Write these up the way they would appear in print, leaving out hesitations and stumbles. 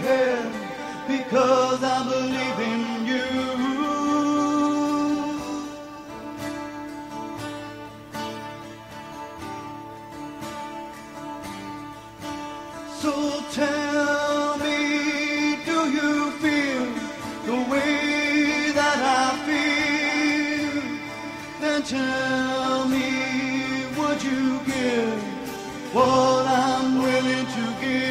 have, because I believe in you. So tell me, do you feel the way that I feel? Then tell me, would you give what I'm willing to give?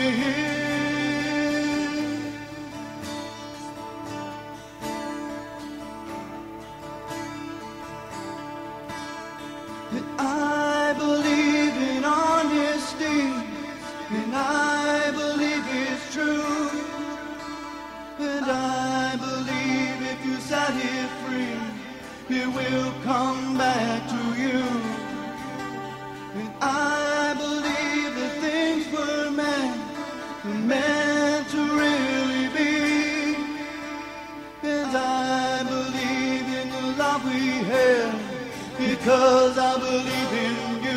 And I believe in honesty, and I believe it's true, and I believe if you set it free, it will come back to you. And I believe that things were meant to really be, and I believe in the love we have, because I believe in you.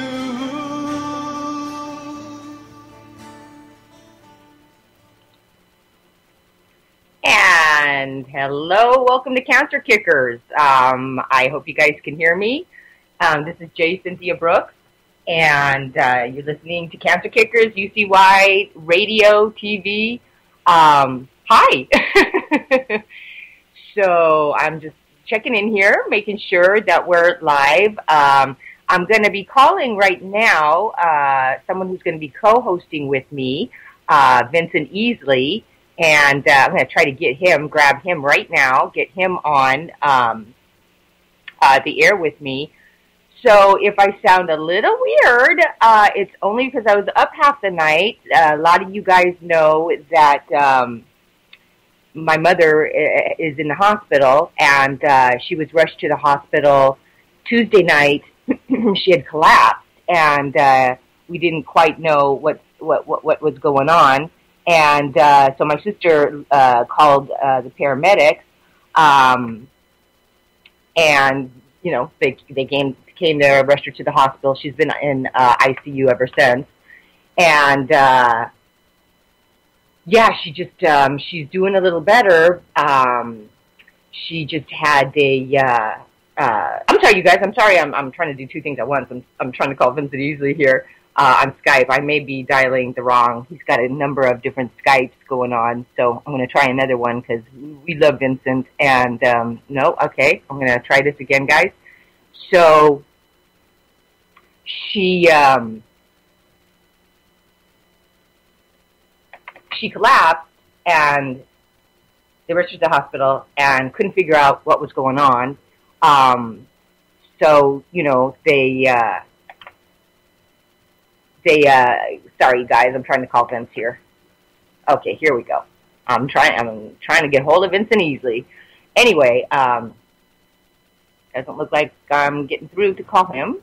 And hello, welcome to Cancer Kickers. I hope you guys can hear me. This is Cynthia Brooks, and you're listening to Cancer Kickers, UCY Radio, TV. Hi. So I'm just checking in here, making sure that we're live. I'm going to be calling right now someone who's going to be co-hosting with me, Vincent Easley. And I'm going to try to grab him right now, get him on the air with me. So if I sound a little weird, it's only because I was up half the night. A lot of you guys know that my mother is in the hospital, and she was rushed to the hospital Tuesday night. She had collapsed, and we didn't quite know what was going on. And so my sister called the paramedics, and they came there, rushed her to the hospital. She's been in ICU ever since, and she's doing a little better. She just had I'm sorry, you guys. I'm sorry. I'm trying to do two things at once. I'm trying to call Vincent Easley here. On Skype. I may be dialing the wrong. He's got a number of different Skypes going on, so I'm going to try another one because we love Vincent. And no, okay, I'm going to try this again, guys. So she collapsed, and they rushed her to the hospital and couldn't figure out what was going on. Sorry guys, I'm trying to call Vince here. Okay, here we go. I'm trying to get hold of Vincent Easley. Anyway, doesn't look like I'm getting through to call him.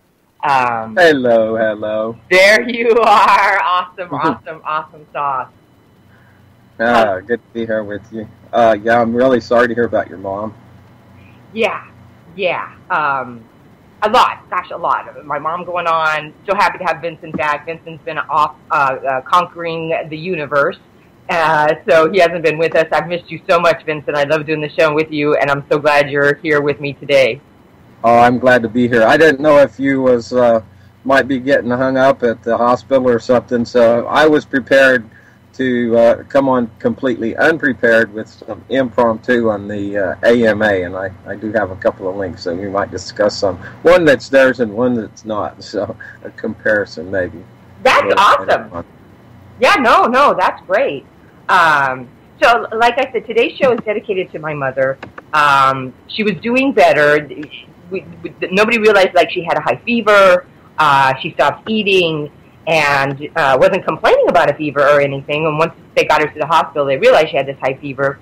Hello. There you are. Awesome sauce. Good to be here with you. I'm really sorry to hear about your mom. Yeah. A lot. My mom going on. So happy to have Vincent back. Vincent's been off conquering the universe. So he hasn't been with us. I've missed you so much, Vincent. I love doing the show with you, and I'm so glad you're here with me today. Oh, I'm glad to be here. I didn't know if you might be getting hung up at the hospital or something, so I was prepared to come on completely unprepared with some impromptu on the AMA, and I do have a couple of links, so we might discuss some. One that's theirs and one that's not, so a comparison maybe. That's awesome. Yeah, no, that's great. So, like I said, today's show is dedicated to my mother. She was doing better. Nobody realized, she had a high fever. She stopped eating and wasn't complaining about a fever or anything. And once they got her to the hospital, they realized she had this high fever.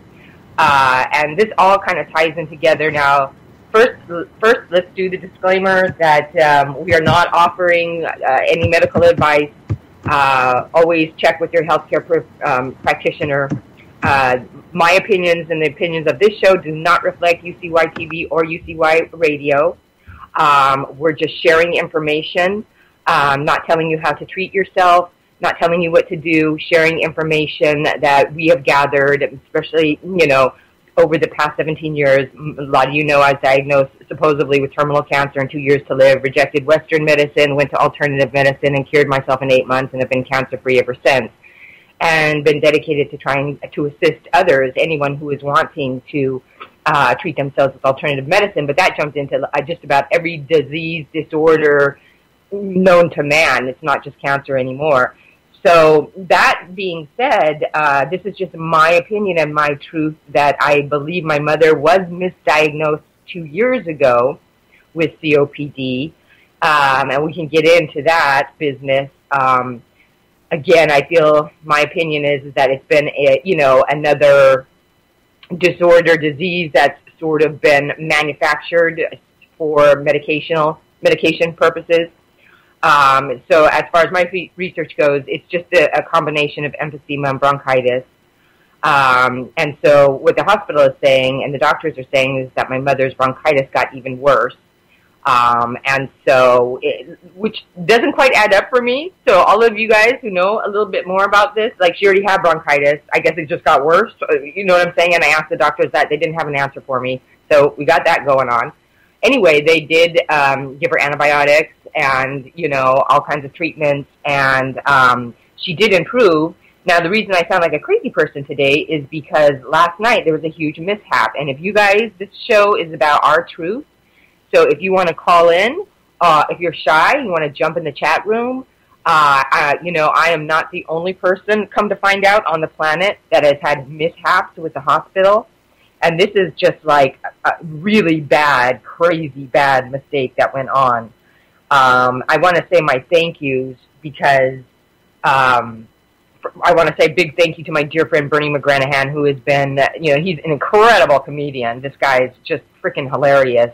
And this all kind of ties in together. Now, first, let's do the disclaimer that we are not offering any medical advice. Always check with your healthcare practitioner. My opinions and the opinions of this show do not reflect UCY TV or UCY Radio. We're just sharing information, not telling you how to treat yourself, not telling you what to do, sharing information that we have gathered, especially, over the past 17 years. A lot of you know I was diagnosed supposedly with terminal cancer and 2 years to live, rejected Western medicine, went to alternative medicine, and cured myself in 8 months and have been cancer-free ever since, and been dedicated to trying to assist others, anyone who is wanting to treat themselves with alternative medicine. But that jumped into just about every disease, disorder known to man. It's not just cancer anymore. So that being said, this is just my opinion and my truth, that I believe my mother was misdiagnosed 2 years ago with COPD, and we can get into that business. Again, I feel my opinion is that it's been another disorder, disease that's sort of been manufactured for medication purposes. So as far as my research goes, it's just a combination of emphysema and bronchitis. And so what the hospital is saying and the doctors are saying is that my mother's bronchitis got even worse. And so, which doesn't quite add up for me. So all of you guys who know a little bit more about this, like, she already had bronchitis. I guess it just got worse. You know what I'm saying? And I asked the doctors that. They didn't have an answer for me. So we got that going on. Anyway, they did give her antibiotics and, all kinds of treatments. And she did improve. Now, the reason I sound like a crazy person today is because last night there was a huge mishap. And if you guys, this show is about our truth. So if you want to call in, if you're shy, you want to jump in the chat room, I am not the only person, come to find out, on the planet that has had mishaps with the hospital. And this is just like a really bad, crazy bad mistake that went on. I want to say my thank yous because I want to say big thank you to my dear friend Bernie McGranahan, who has been, he's an incredible comedian. This guy is just freaking hilarious.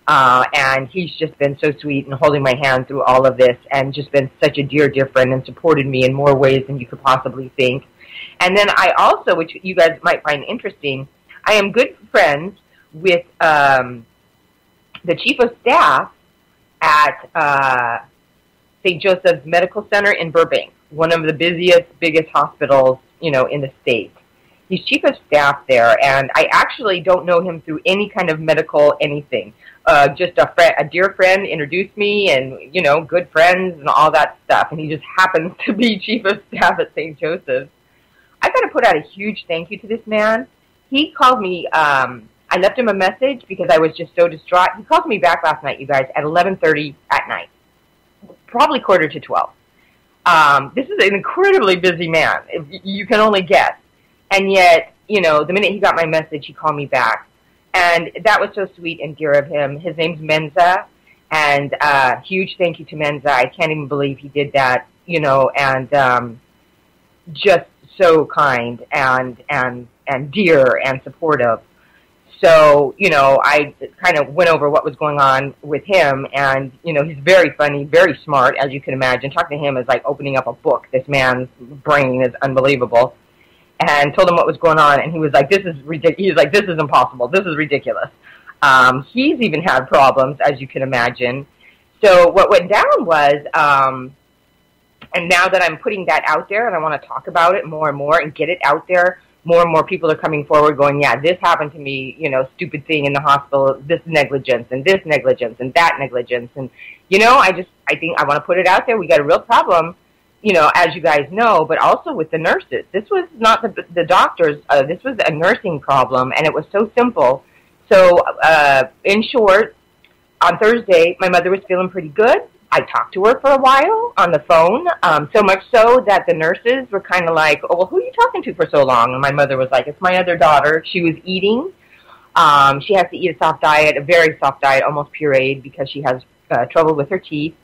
And he's just been so sweet and holding my hand through all of this and just been such a dear, dear friend and supported me in more ways than you could possibly think. And then I also, which you guys might find interesting, I am good friends with the chief of staff at St. Joseph's Medical Center in Burbank, one of the busiest, biggest hospitals, in the state. He's chief of staff there, and I actually don't know him through any kind of medical anything. Just a dear friend introduced me, and, good friends and all that stuff, and he just happens to be chief of staff at St. Joseph's. I've got to put out a huge thank you to this man. He called me, I left him a message because I was just so distraught. He called me back last night, you guys, at 11:30 at night, probably 11:45. This is an incredibly busy man, you can only guess. And yet, the minute he got my message, he called me back. And that was so sweet and dear of him. His name's Menza, and huge thank you to Menza. I can't even believe he did that, and just so kind and dear and supportive. So, I kind of went over what was going on with him, and, he's very funny, very smart, as you can imagine. Talking to him is like opening up a book. This man's brain is unbelievable. And told him what was going on, and he was like, this is ridiculous. He's like, this is impossible. This is ridiculous. He's even had problems, as you can imagine. So what went down was, and now that I'm putting that out there, and I want to talk about it more and more and get it out there, more and more people are coming forward going, yeah, this happened to me, stupid thing in the hospital, this negligence, and that negligence. And, I think I want to put it out there. We got a real problem, as you guys know, but also with the nurses. This was not the doctors. This was a nursing problem, and it was so simple. So, in short, on Thursday, my mother was feeling pretty good. I talked to her for a while on the phone, so much so that the nurses were kind of like, oh, well, who are you talking to for so long? And my mother was like, it's my other daughter. She was eating. She has to eat a soft diet, a very soft diet, almost pureed, because she has trouble with her teeth.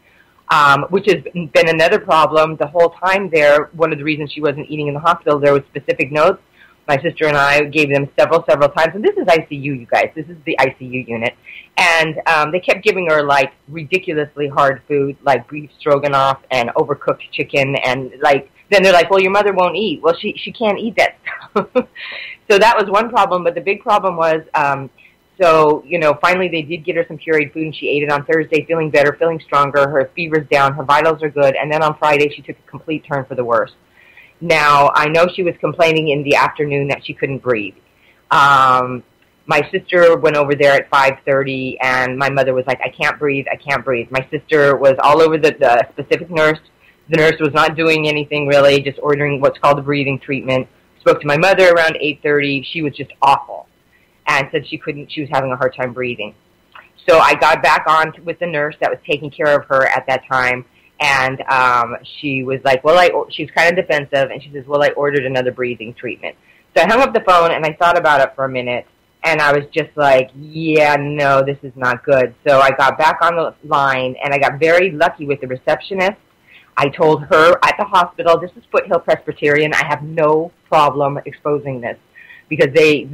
Which has been another problem the whole time there. One of the reasons she wasn't eating in the hospital, there was specific notes. My sister and I gave them several times. And this is ICU, you guys. This is the ICU unit. And they kept giving her, like, ridiculously hard food, like beef stroganoff and overcooked chicken. And, then they're like, well, your mother won't eat. Well, she can't eat that stuff. So that was one problem. But the big problem was So, finally they did get her some pureed food, and she ate it on Thursday, feeling better, feeling stronger. Her fever's down, her vitals are good, and then on Friday she took a complete turn for the worse. Now, I know she was complaining in the afternoon that she couldn't breathe. My sister went over there at 5:30, and my mother was like, I can't breathe, I can't breathe. My sister was all over the specific nurse. The nurse was not doing anything really, just ordering what's called a breathing treatment. Spoke to my mother around 8:30. She was just awful and said she was having a hard time breathing. So I got back on with the nurse that was taking care of her at that time, and she was like, she was kind of defensive, and she says, well, I ordered another breathing treatment. So I hung up the phone, and I thought about it for a minute, and I was just like, yeah, no, this is not good. So I got back on the line, and I got very lucky with the receptionist. I told her at the hospital, this is Foothill Presbyterian, I have no problem exposing this, because they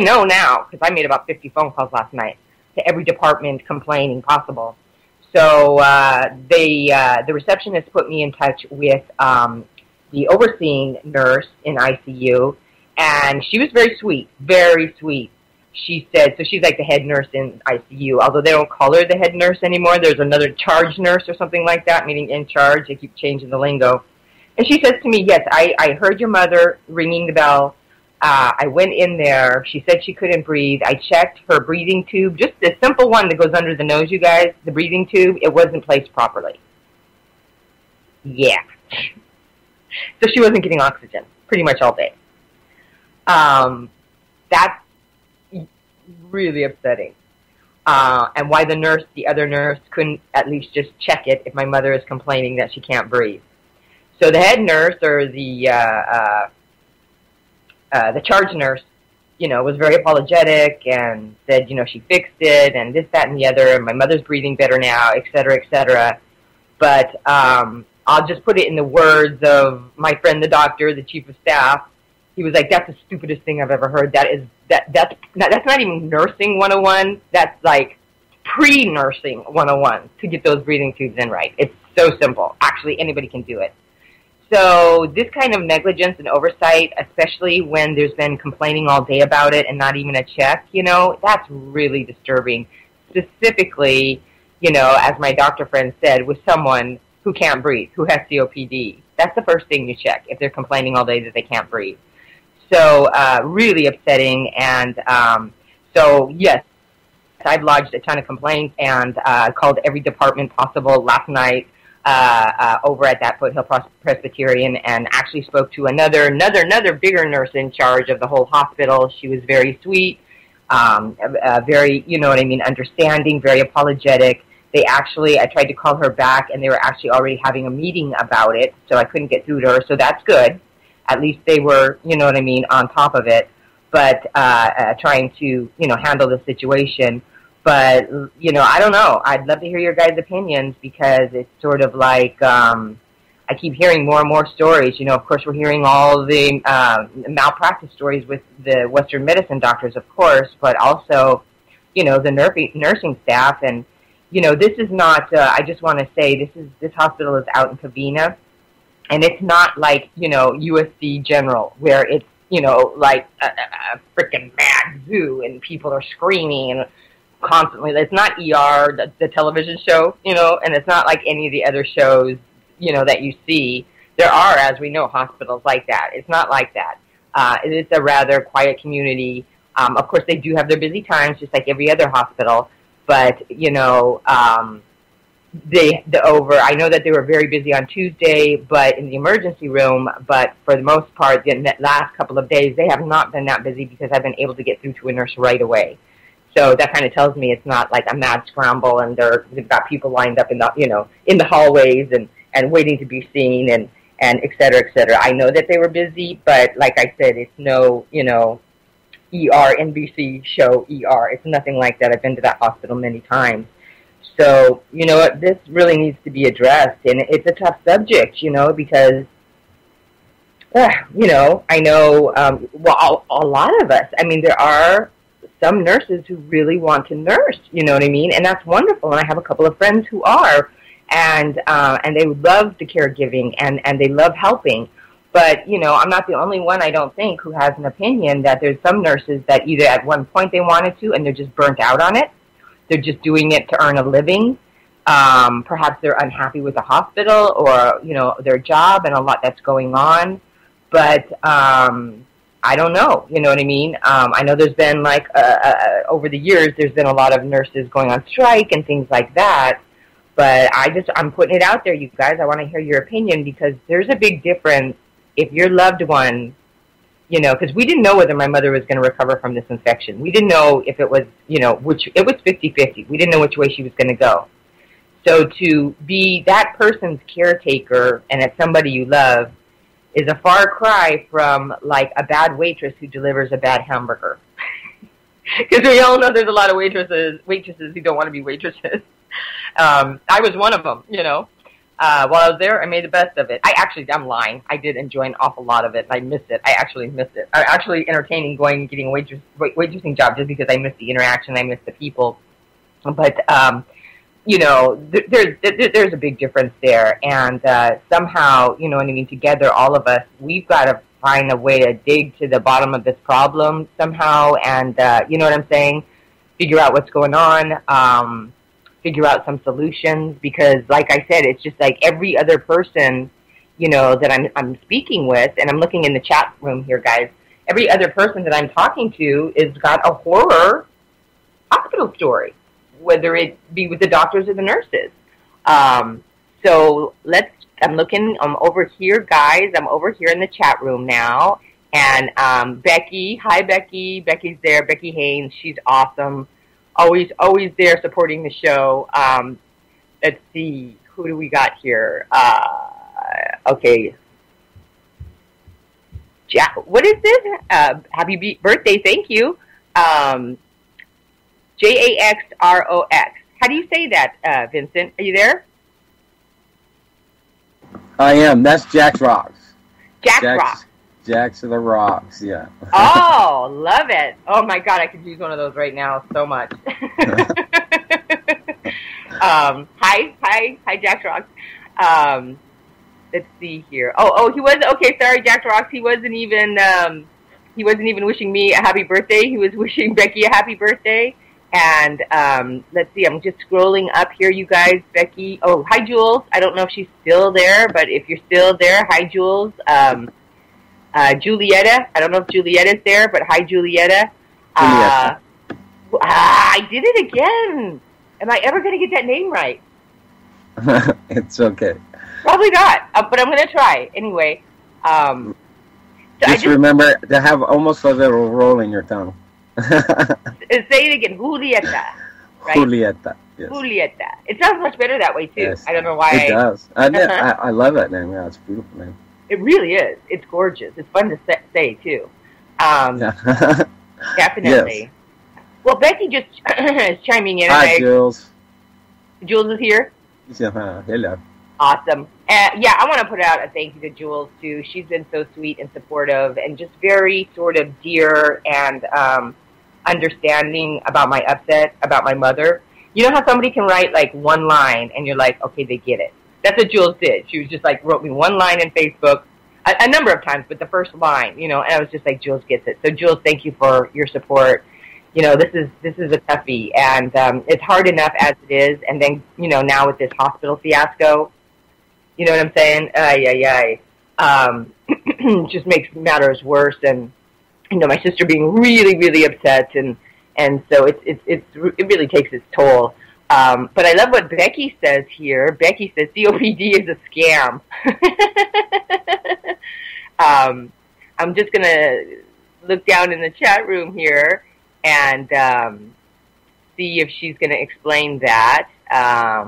know now, because I made about 50 phone calls last night to every department complaining possible. So the receptionist put me in touch with the overseeing nurse in ICU, and she was very sweet, very sweet. She said, so she's like the head nurse in ICU, although they don't call her the head nurse anymore. There's another charge nurse or something like that, meaning in charge. They keep changing the lingo. And she says to me, yes, I heard your mother ringing the bell. I went in there. She said she couldn't breathe. I checked her breathing tube, just the simple one that goes under the nose, you guys, the breathing tube. It wasn't placed properly. Yeah. So she wasn't getting oxygen pretty much all day. That's really upsetting. And why the other nurse couldn't at least just check it if my mother is complaining that she can't breathe. So the head nurse, or the charge nurse, was very apologetic and said, she fixed it and this, that, and the other, and my mother's breathing better now, et cetera, et cetera. But I'll just put it in the words of my friend, the doctor, the chief of staff. He was like, that's the stupidest thing I've ever heard. That's not even nursing 101. That's like pre-nursing 101 to get those breathing tubes in right. It's so simple. Actually, anybody can do it. So this kind of negligence and oversight, especially when there's been complaining all day about it and not even a check, that's really disturbing. Specifically, as my doctor friend said, with someone who can't breathe, who has COPD. That's the first thing you check if they're complaining all day that they can't breathe. So really upsetting, and so yes, I've lodged a ton of complaints and called every department possible last night over at that Foothill Presbyterian, and actually spoke to another bigger nurse in charge of the whole hospital. She was very sweet, very, understanding, very apologetic. I tried to call her back, and they were actually already having a meeting about it, so I couldn't get through to her, so that's good. At least they were, on top of it, but trying to, handle the situation. But, I don't know. I'd love to hear your guys' opinions, because it's sort of like I keep hearing more and more stories. Of course, we're hearing all the malpractice stories with the Western medicine doctors, of course, but also, the nursing staff. And, this is not, I just want to say, this hospital is out in Covina. And it's not like, USC General, where it's, like a freaking mad zoo and people are screaming and constantly. It's not ER, the television show, and it's not like any of the other shows, that you see. There are, as we know, hospitals like that. It's not like that. It's a rather quiet community. Of course, they do have their busy times, just like every other hospital. But, I know that they were very busy on Tuesday, but in the emergency room, but for the most part, the last couple of days, they have not been that busy, because I've been able to get through to a nurse right away. So that kind of tells me it's not like a mad scramble, and they've got people lined up in the hallways and waiting to be seen, and et cetera, et cetera. I know that they were busy, but like I said, it's no, ER, NBC show ER. It's nothing like that. I've been to that hospital many times. So, this really needs to be addressed, and it's a tough subject, because, I know, a lot of us, there are some nurses who really want to nurse, and that's wonderful, and I have a couple of friends who are, and they love the caregiving, and they love helping, But, I'm not the only one, I don't think, who has an opinion that there's some nurses that either at one point they wanted to and they're just burnt out on it. They're just doing it to earn a living. Perhaps they're unhappy with the hospital or, their job and a lot that's going on. But I don't know, you know what I mean? I know there's been, over the years, there's been a lot of nurses going on strike and things like that. But I'm putting it out there, you guys. I want to hear your opinion because there's a big difference if your loved one, because we didn't know whether my mother was going to recover from this infection. We didn't know if it was, it was 50-50. We didn't know which way she was going to go. So to be that person's caretaker and it's somebody you love is a far cry from, like, a bad waitress who delivers a bad hamburger. Because we all know there's a lot of waitresses who don't want to be waitresses. I was one of them, While I was there, I made the best of it. I'm lying. I did enjoy an awful lot of it. I missed it. I actually missed it. I actually entertaining going and getting a waitressing job just because I missed the interaction. I missed the people. But, there's a big difference there. And somehow, together, all of us, we've got to find a way to dig to the bottom of this problem somehow. And, you know what I'm saying? Figure out what's going on. Figure out some solutions because, like I said, it's just like every other person, that I'm speaking with, and I'm looking in the chat room here, guys. Every other person that I'm talking to is got a horror hospital story, whether it be with the doctors or the nurses. So I'm over here, guys. I'm over here in the chat room now, and Becky, hi Becky. Becky's there. Becky Haynes, she's awesome. Always there supporting the show. Let's see, who do we got here? Okay. Jack, what is this? Happy birthday, thank you. Jaxrox. How do you say that, Vincent? Are you there? I am. That's Jack's Rocks. Jack's Rocks. Jacks of the Rocks, yeah. Oh, love it. Oh, my God, I could use one of those right now so much. Hi, Jack's Rocks. Let's see here. Oh, he was, okay, sorry, Jack's Rocks. He wasn't even wishing me a happy birthday. He was wishing Becky a happy birthday. And let's see, I'm just scrolling up here, you guys. Becky, oh, hi, Jules. I don't know if she's still there, but if you're still there, hi, Jules. Julietta. I don't know if Julietta's there, but hi, Julietta. I did it again. Am I ever going to get that name right? It's okay. Probably not, but I'm going to try. Anyway. So just remember to have almost a little roll in your tongue. Say it again. Julietta. Right? Julietta. Yes. Julietta. It sounds much better that way, too. Yes. I don't know why. It does. I love that name. Yeah, it's a beautiful name. It really is. It's gorgeous. It's fun to say, too. Definitely. Yes. Well, Becky just is chiming in. Hi, Jules. Jules is here? Hello. Awesome. I want to put out a thank you to Jules, too. She's been so sweet and supportive and just very sort of dear and understanding about my upset, about my mother. You know how somebody can write, like, one line and you're like, okay, they get it. That's what Jules did. She was just like, wrote me one line in Facebook, a number of times, but the first line, and I was just like, Jules gets it. So Jules, thank you for your support. This is a toughie, and it's hard enough as it is, and then, now with this hospital fiasco, you know what I'm saying? Just makes matters worse, and, my sister being really, really upset, and so it really takes its toll. But I love what Becky says here. Becky says COPD is a scam. I'm just going to look down in the chat room here and see if she's going to explain that.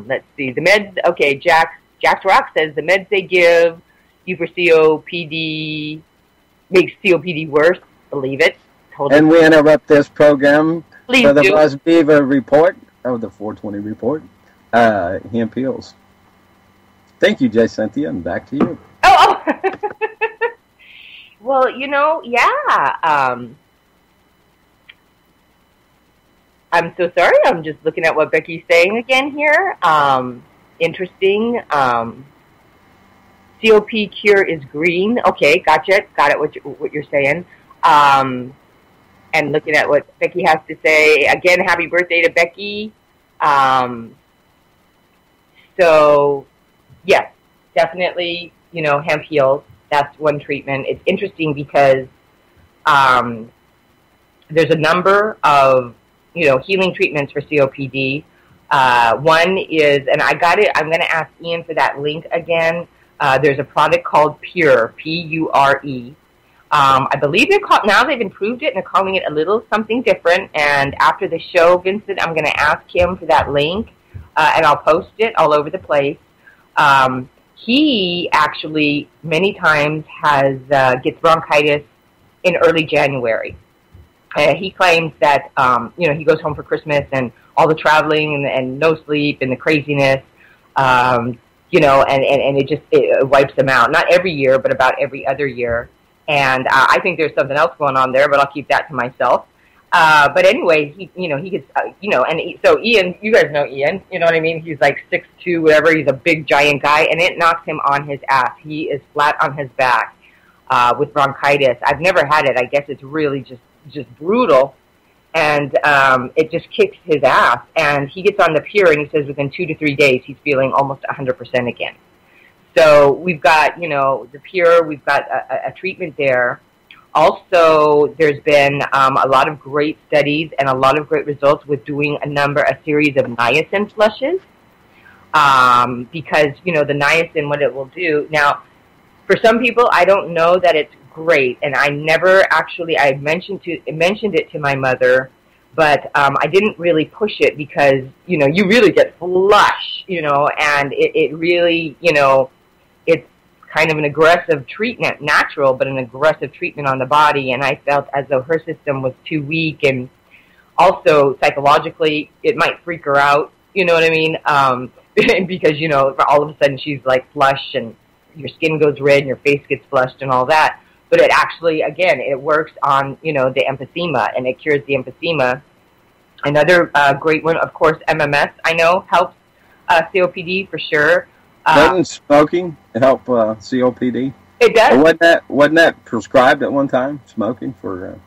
Let's see. The meds, okay, Jack's Rock says the meds they give you for COPD makes COPD worse. Believe it. And we interrupt this program Please for the do. Buzz Beaver report. The 420 report. He appeals. Thank you, Cynthia, and back to you. Oh. Well, yeah. I'm so sorry. I'm just looking at what Becky's saying again here. Interesting. COP cure is green. Okay, gotcha. Got it. What you're saying. And looking at what Becky has to say. Again, happy birthday to Becky. So, yes, definitely, hemp heals. That's one treatment. It's interesting because there's a number of, healing treatments for COPD. One is, and I'm going to ask Ian for that link again. There's a product called Pure, Pure. I believe now they've improved it and they're calling it a little something different. And after the show, Vincent, I'm going to ask him for that link, and I'll post it all over the place. He actually many times gets bronchitis in early January. He claims that he goes home for Christmas and all the traveling and no sleep and the craziness, and it wipes him out. Not every year, but about every other year. And I think there's something else going on there, but I'll keep that to myself. But anyway, he gets, so Ian, you guys know Ian, you know what I mean? He's like 6'2", whatever. He's a big, giant guy, and it knocks him on his ass. He is flat on his back with bronchitis. I've never had it. I guess it's really just brutal, and it just kicks his ass. And he gets on the Pure, and he says within 2 to 3 days, he's feeling almost 100% again. So we've got, the Pure, we've got a treatment there. Also, there's been a lot of great studies and a lot of great results with doing a series of niacin flushes, because, the niacin, what it will do. Now, for some people, I don't know that it's great, and I never actually, I mentioned it to my mother, but I didn't really push it because, you really get flush, and it really, it's kind of an aggressive treatment, natural, but an aggressive treatment on the body. And I felt as though her system was too weak, and also psychologically it might freak her out, you know what I mean? Because, all of a sudden she's like flush and your skin goes red and your face gets flushed and all that. But it actually, again, it works on, the emphysema, and it cures the emphysema. Another great one, of course, MMS, I know, helps COPD for sure. Doesn't smoking help COPD? It does. Or wasn't that prescribed at one time, smoking for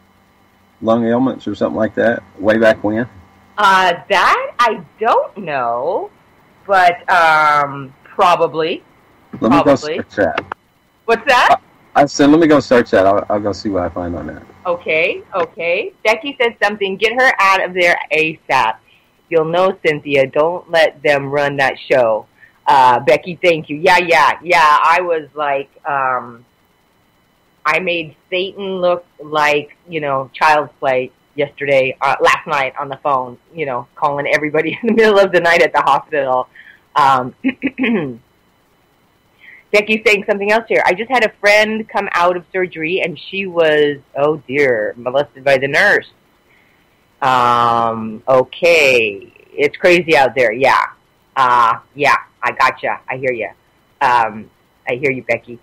lung ailments or something like that, way back when? That I don't know, but probably. Let me go search that. What's that? I said, let me go search that. I'll go see what I find on that. Okay. Becky said something. Get her out of there ASAP. You'll know, Cynthia. Don't let them run that show. Becky, thank you. Yeah. I was like, I made Satan look like, child's play yesterday, last night on the phone, calling everybody in the middle of the night at the hospital. Becky's saying something else here. I just had a friend come out of surgery, and she was, oh dear, molested by the nurse. Okay. It's crazy out there. Yeah. Yeah, I gotcha. I hear you. I hear you, Becky.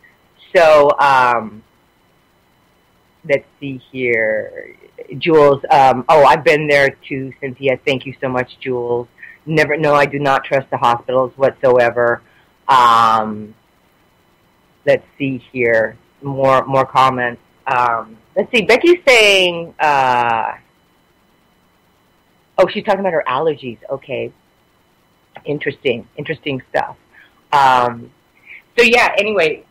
So, let's see here. Jules, I've been there too, Cynthia. Thank you so much, Jules. No, I do not trust the hospitals whatsoever. Let's see here. More comments. Let's see. Becky's saying, she's talking about her allergies. Okay. Interesting stuff. So yeah, anyway,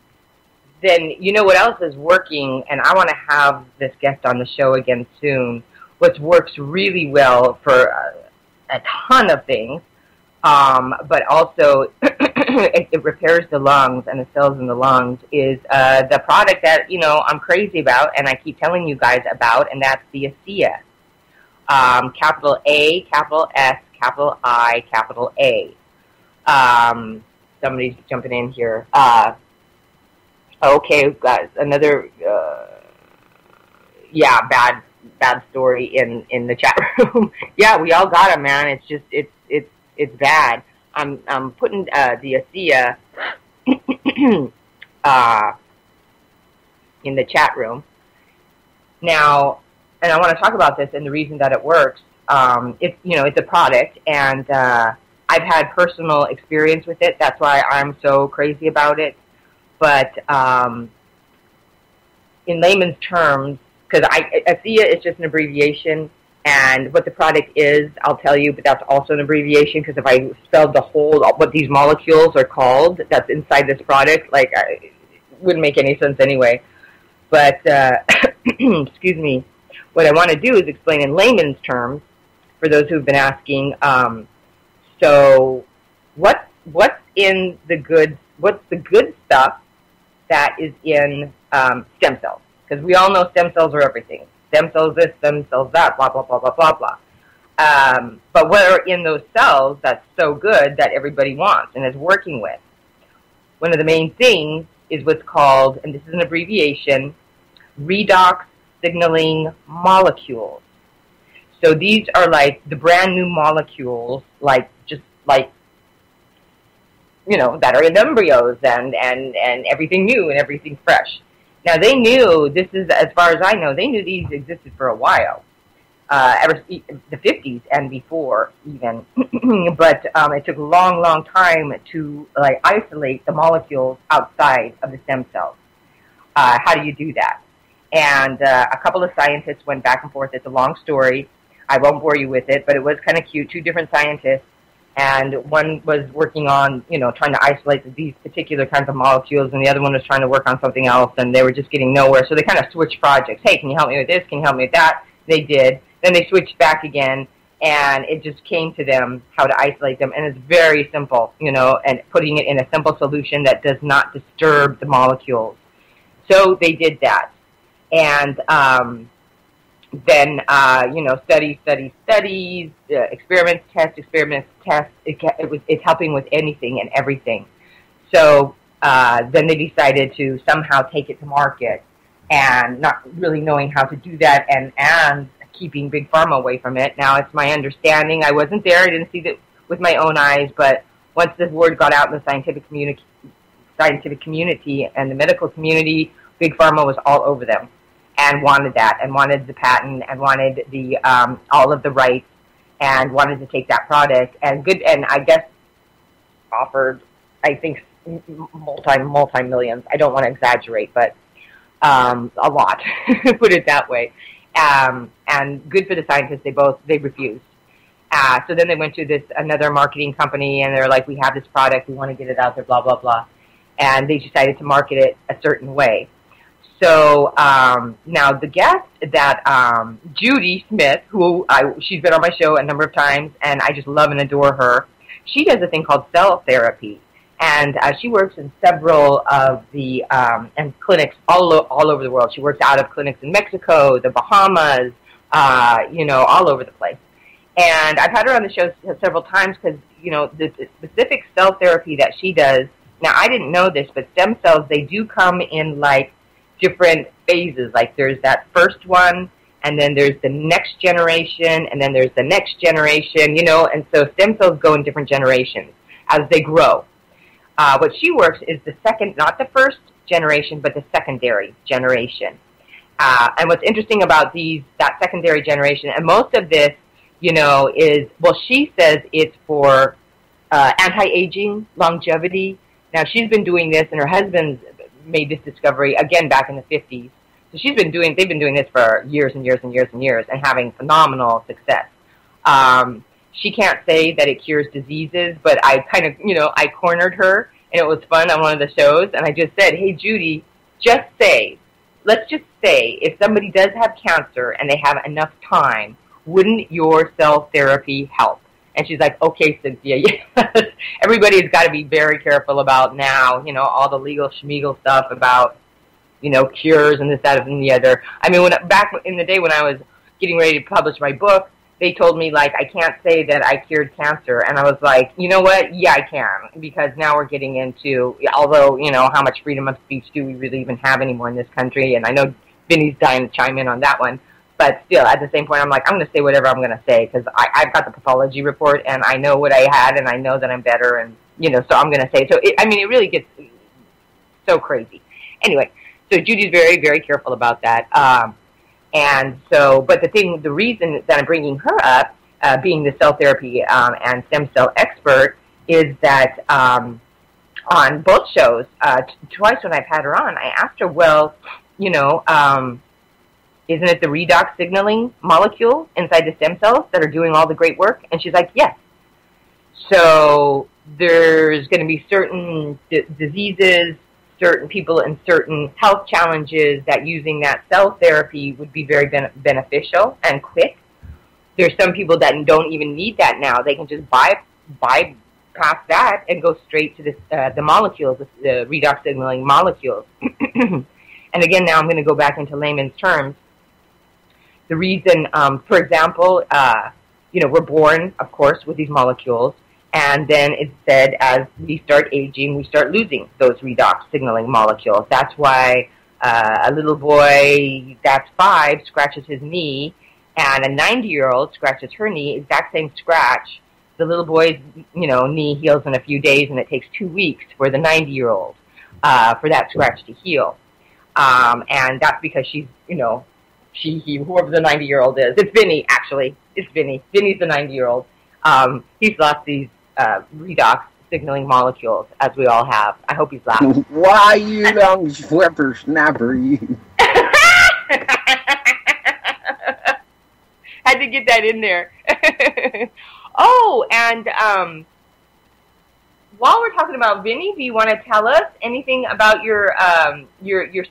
then what else is working, and I want to have this guest on the show again soon. What works really well for a ton of things, but also it repairs the lungs and the cells in the lungs, is the product that, I'm crazy about and I keep telling you guys about, and that's the ASEA. Capital A, capital S, capital I, capital A. Somebody's jumping in here. Okay, guys, another, bad story in the chat room. Yeah, we all got them, man. It's just, it's bad. I'm putting the ASEA in the chat room now, and I want to talk about this and the reason that it works. It's a product, and I've had personal experience with it. That's why I'm so crazy about it. but in layman's terms, because ASEA is just an abbreviation, and what the product is, I'll tell you, but that's also an abbreviation, because if I spelled the whole, what these molecules are called, that's inside this product, like, it wouldn't make any sense anyway. But, excuse me, what I want to do is explain in layman's terms, for those who've been asking, so what's in the good, what's the good stuff that is in stem cells? Because we all know stem cells are everything. Stem cells this, stem cells that, blah, blah, blah, blah, blah, blah. But what are in those cells that's so good that everybody wants and is working with? One of the main things is what's called, and this is an abbreviation, redox signaling molecules. So these are like the brand new molecules, like just like, you know, that are in embryos and everything new and everything fresh. Now they knew, this is, as far as I know, they knew these existed for a while, ever the 50s and before even. But it took a long, long time to like isolate the molecules outside of the stem cells. How do you do that? And a couple of scientists went back and forth. It's a long story. I won't bore you with it, but it was kind of cute. Two different scientists, and one was working on, you know, trying to isolate these particular kinds of molecules, and the other one was trying to work on something else, and they were just getting nowhere. So they kind of switched projects. Hey, can you help me with this? Can you help me with that? They did. Then they switched back again, and it just came to them how to isolate them, and it's very simple, you know, and putting it in a simple solution that does not disturb the molecules. So they did that. And then, you know, studies, experiments, test. It's helping with anything and everything. So then they decided to somehow take it to market, and not really knowing how to do that, and keeping Big Pharma away from it. Now, it's my understanding, I wasn't there, I didn't see that with my own eyes, but once this word got out in the scientific community and the medical community, Big Pharma was all over them, and wanted that, and wanted the patent, and wanted the all of the rights, and wanted to take that product, and I guess offered, I think, multi-millions. I don't want to exaggerate, but a lot, put it that way. And good for the scientists, they refused. So then they went to another marketing company, and they're like, we have this product, we want to get it out there, blah, blah, blah. And they decided to market it a certain way. So now the guest that Judy Smith, she's been on my show a number of times, and I just love and adore her. She does a thing called cell therapy, and she works in several of the and clinics all over the world. She works out of clinics in Mexico, the Bahamas, you know, all over the place. And I've had her on the show several times because, you know, the specific cell therapy that she does. Now, I didn't know this, but stem cells, they do come in like different phases. Like there's that first one, and then there's the next generation, and then there's the next generation, you know, and so stem cells go in different generations as they grow. What she works is the second, not the first generation, but the secondary generation. And what's interesting about that secondary generation, and most of this, you know, is, well, she says it's for anti-aging, longevity. Now, she's been doing this, and her husband's made this discovery, again, back in the 50s. So they've been doing this for years and years and years and years, and having phenomenal success. She can't say that it cures diseases, but I kind of, you know, I cornered her, and it was fun on one of the shows, and I just said, hey, Judy, let's just say, if somebody does have cancer and they have enough time, wouldn't your cell therapy help? And she's like, okay, Cynthia, yes. Everybody's got to be very careful about now, you know, all the legal schmeagle stuff about, you know, cures and this, that, and the other. I mean, back in the day when I was getting ready to publish my book, they told me, like, I can't say that I cured cancer. And I was like, you know what? Yeah, I can. Because now we're getting into, although, you know, how much freedom of speech do we really even have anymore in this country? And I know Vinny's dying to chime in on that one. But still, at the same point, I'm like, I'm going to say whatever I'm going to say. Because I've got the pathology report, and I know what I had, and I know that I'm better. And, you know, so I'm going to say. So, it really gets so crazy. Anyway, so Judy's very, very careful about that. And so, but the reason that I'm bringing her up, being the cell therapy and stem cell expert, is that on both shows, twice when I've had her on, I asked her, well, isn't it the redox signaling molecule inside the stem cells that are doing all the great work? And she's like, yes. So there's going to be certain diseases, certain people in certain health challenges that using that cell therapy would be very beneficial and quick. There's some people that don't even need that now. They can just bypass that and go straight to the molecules, the redox signaling molecules. And again, now I'm going to go back into layman's terms. The reason, for example, we're born, of course, with these molecules, and then it's said as we start aging, we start losing those redox signaling molecules. That's why a little boy that's 5 scratches his knee, and a 90-year-old scratches her knee, exact same scratch. The little boy's, knee heals in a few days, and it takes 2 weeks for the 90-year-old for that scratch to heal. And that's because she's, whoever the 90-year-old is. It's Vinny, actually. It's Vinny. Vinny's the 90-year-old. He's lost these redox signaling molecules, as we all have. I hope he's laughing. Why, you young whippersnapper, you? Had to get that in there. Oh, and while we're talking about Vinny, do you want to tell us anything about your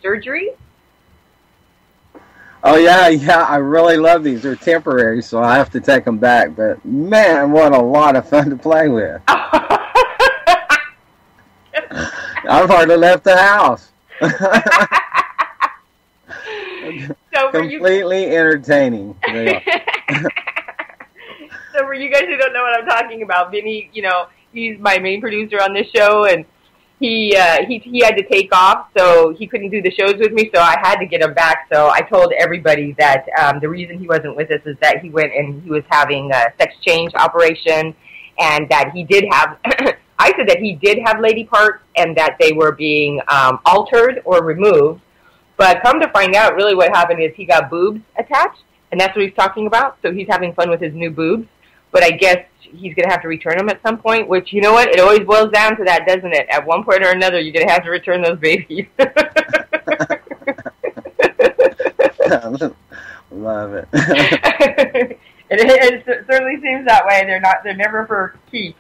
surgery? Oh, yeah, I really love these. They're temporary, so I have to take them back. But, man, what a lot of fun to play with. I've hardly left the house. So completely entertaining. So for you guys who don't know what I'm talking about, Vinny, he's my main producer on this show, and he had to take off, so he couldn't do the shows with me, so I had to get him back. So I told everybody that the reason he wasn't with us is that he went and he was having a sex change operation, and that he did have, I said that he did have lady parts, and that they were being altered or removed. But come to find out, really what happened is he got boobs attached, and that's what he's talking about. So he's having fun with his new boobs. But I guess he's going to have to return them at some point, which, you know what? It always boils down to that, doesn't it? At one point or another, you're going to have to return those babies. Love it. It certainly seems that way. They're never for keeps.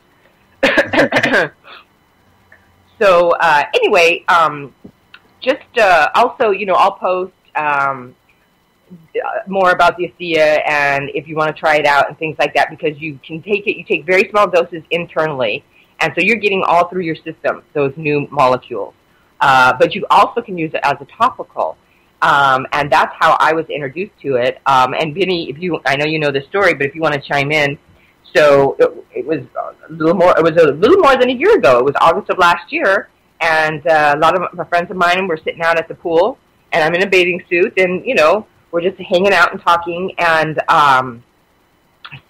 So anyway, just also, I'll post more about the ASEA, and if you want to try it out and things like that, because you can take it, you take very small doses internally, and so you're getting all through your system, those new molecules. But you also can use it as a topical. And that's how I was introduced to it. And Vinny, I know you know the story, but if you want to chime in, so it was a little more than a year ago. It was August of last year, and a lot of my friends of mine were sitting out at the pool, and I'm in a bathing suit, and we're just hanging out and talking, and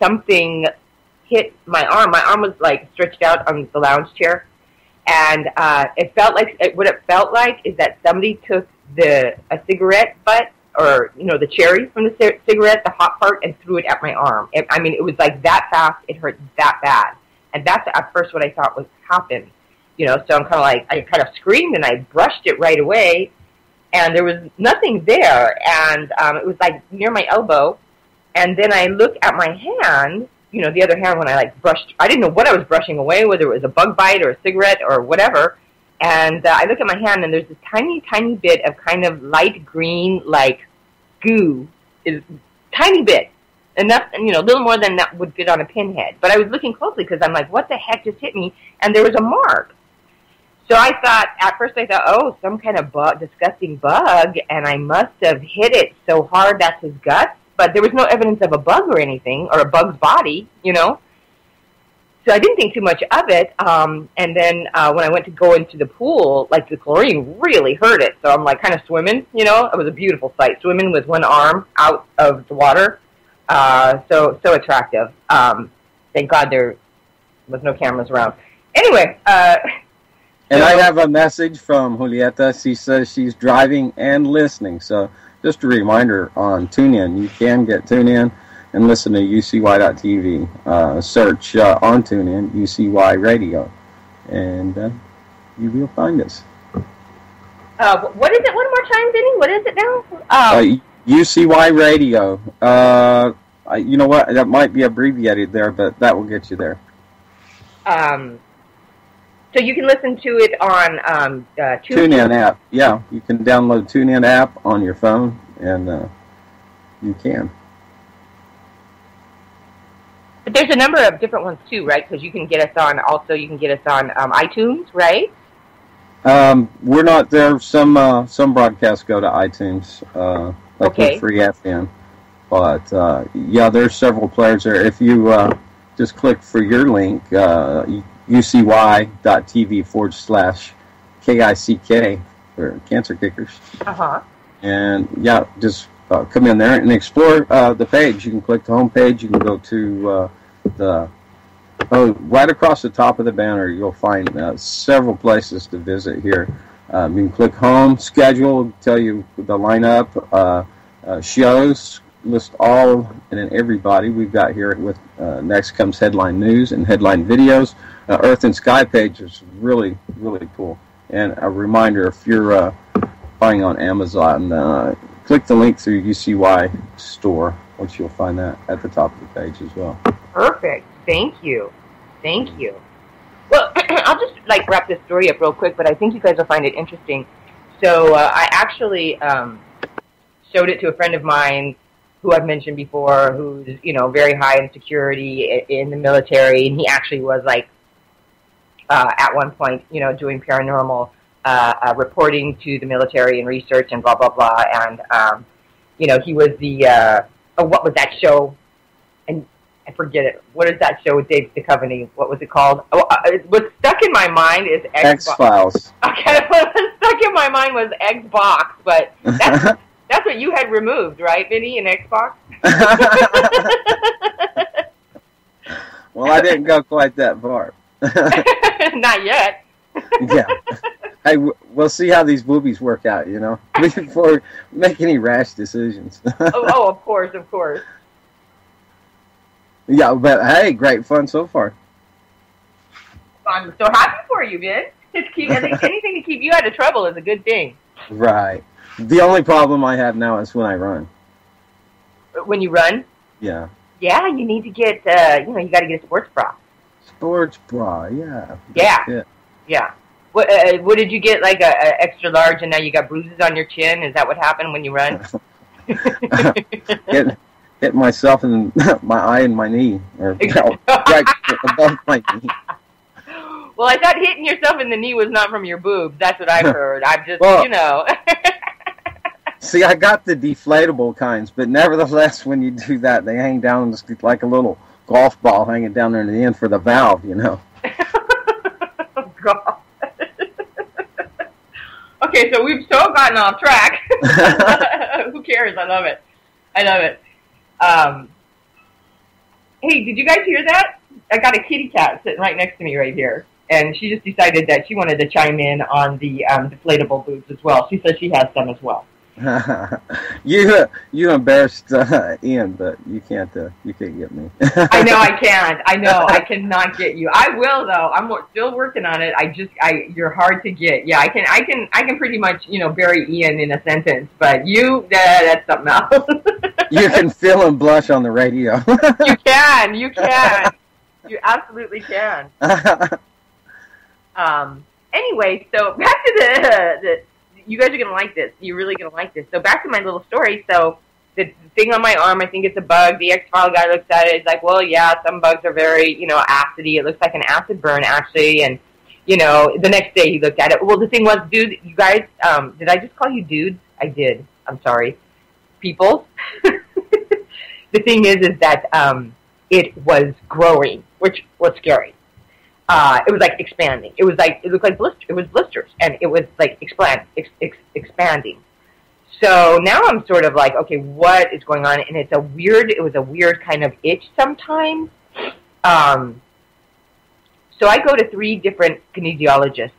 something hit my arm. My arm was like stretched out on the lounge chair, and it felt like what it felt like is that somebody took a cigarette butt, or the cherry from the cigarette, the hot part, and threw it at my arm. It was like that fast. It hurt that bad, and that's at first what I thought was happened. So I'm kind of like, I kind of screamed and I brushed it right away, and there was nothing there, and it was like near my elbow, and then I look at my hand, the other hand, when I brushed, I didn't know what I was brushing away, whether it was a bug bite or a cigarette or whatever, and I look at my hand, and there's this tiny, tiny bit of kind of light green, goo, is tiny bit, enough, a little more than that would fit on a pinhead, but I was looking closely because I'm like, what the heck just hit me, and there was a mark. So at first I thought, oh, some kind of disgusting bug, and I must have hit it so hard that's his guts. But there was no evidence of a bug or anything, or a bug's body, So I didn't think too much of it. And then when I went to go into the pool, the chlorine really hurt it. So I'm kind of swimming, It was a beautiful sight, swimming with one arm out of the water. So attractive. Thank God there was no cameras around. Anyway, and I have a message from Julieta. She says she's driving and listening. So just a reminder on TuneIn. You can get TuneIn and listen to UCY.tv. Search on TuneIn, UCY Radio. And you will find us. What is it? One more time, Vinny. What is it now? UCY Radio. You know what? That might be abbreviated there, but that will get you there. So you can listen to it on TuneIn app. Yeah, you can download TuneIn app on your phone, and you can. But there's a number of different ones too, right? Because you can get us on. Also, you can get us on iTunes, right? We're not there. Some broadcasts go to iTunes, like with Free FM. But yeah, there's several players there. If you just click for your link, ucy.tv/KICK for Cancer Kickers. And yeah, just come in there and explore the page. You can click the home page. You can go to right across the top of the banner. You'll find several places to visit here. You can click home, schedule, tell you the lineup, shows, list all and then everybody we've got here. With next comes headline news and headline videos. Earth and Sky page is really, really cool. And a reminder, if you're buying on Amazon, click the link through UCY store, which you'll find that at the top of the page as well. Perfect. Thank you. Thank you. Well, I'll just wrap this story up real quick, but I think you guys will find it interesting. So I actually showed it to a friend of mine who I've mentioned before, who's very high in security in the military, and he actually was at one point doing paranormal reporting to the military and research and blah blah blah, and he was the what was that show? And I forget it. What is that show with Dave Duchovny? What was it called? What's stuck in my mind is X-Files. Okay, what was stuck in my mind was Xbox, but that's what you had removed, right, Vinny, in Xbox? Well, I didn't go quite that far. Not yet. Yeah. Hey, we'll see how these movies work out, before we make any rash decisions. Oh, of course, of course. Yeah, but hey, great fun so far. I'm so happy for you, man. I think anything to keep you out of trouble is a good thing. Right. The only problem I have now is when I run. When you run? Yeah. Yeah, you need to get, you got to get a sports bra. Sports bra, yeah. Yeah. Yeah. What did you get, like a extra large, and now you got bruises on your chin? Is that what happened when you run? Hit myself in my eye and my knee, or right above my knee. Well, I thought hitting yourself in the knee was not from your boobs. That's what I've heard. I'm just, See, I got the deflatable kinds, but nevertheless, when you do that, they hang down like a little golf ball hanging down there in the end for the valve, God. Okay, so we've so gotten off track. Who cares? I love it. Hey, did you guys hear that? I got a kitty cat sitting right next to me right here, and she just decided that she wanted to chime in on the deflatable boobs as well. She says she has some as well. You embarrassed Ian, but you can't get me. I know I can't. I know I cannot get you. I will though. I'm still working on it. You're hard to get. Yeah, I can pretty much bury Ian in a sentence, but that's something else. You can feel him blush on the radio. You can. You absolutely can. Anyway, so back to the you guys are going to like this. You're really going to like this. So back to my little story. So the thing on my arm, I think it's a bug. The X-File guy looks at it. He's like, well, yeah, some bugs are very, acidy. It looks like an acid burn, actually. And, the next day he looked at it. Well, the thing was, dude, you guys, did I just call you dudes? I did. I'm sorry. People. The thing is that it was growing, which was scary. It was like expanding. It looked like it was blisters, and it was like expanding. So now I'm sort of like, okay, what is going on? And it was a weird kind of itch sometimes. So I go to 3 different kinesiologists.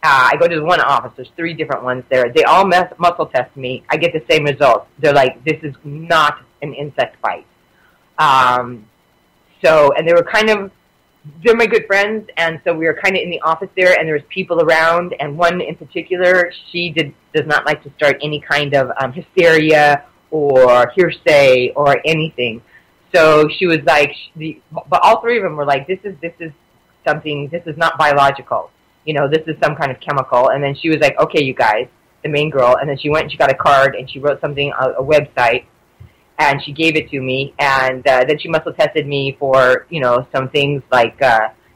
I go to the one office. There's 3 different ones there. They all muscle test me. I get the same results. They're like, this is not an insect bite. And they were kind of they're my good friends, and so we were kind of in the office there, and there was people around, and one in particular, she does not like to start any kind of hysteria or hearsay or anything. So she was like, but all three of them were like, this is something, this is not biological. You know, this is some kind of chemical. And then she was like, okay, you guys, the main girl. And then she went and she got a card and she wrote something, a website, and she gave it to me. And then she muscle tested me for, you know, some things like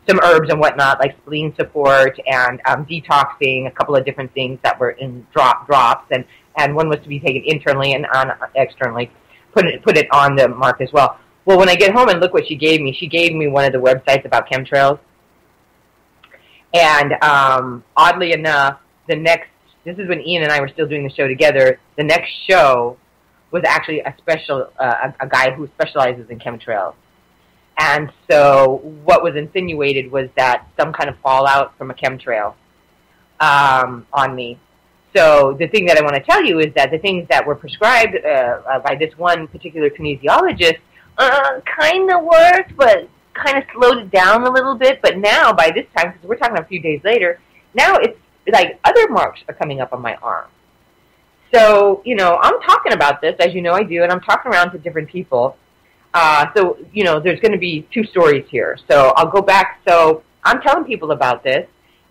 some herbs and whatnot, like spleen support and detoxing, a couple of different things that were in drops. And one was to be taken internally and externally. Put it on the mark as well. Well, when I get home and look what she gave me one of the websites about chemtrails. And oddly enough, this is when Ian and I were still doing the show together, the next show was actually a guy who specializes in chemtrails. And so what was insinuated was that some kind of fallout from a chemtrail on me. So the thing that I want to tell you is that the things that were prescribed by this one particular kinesiologist kind of worked, but kind of slowed it down a little bit. But now, by this time, because we're talking a few days later, now it's like other marks are coming up on my arm. So, you know, I'm talking about this, as you know I do, and I'm talking around to different people. So, you know, there's going to be two stories here. So I'll go back. So I'm telling people about this.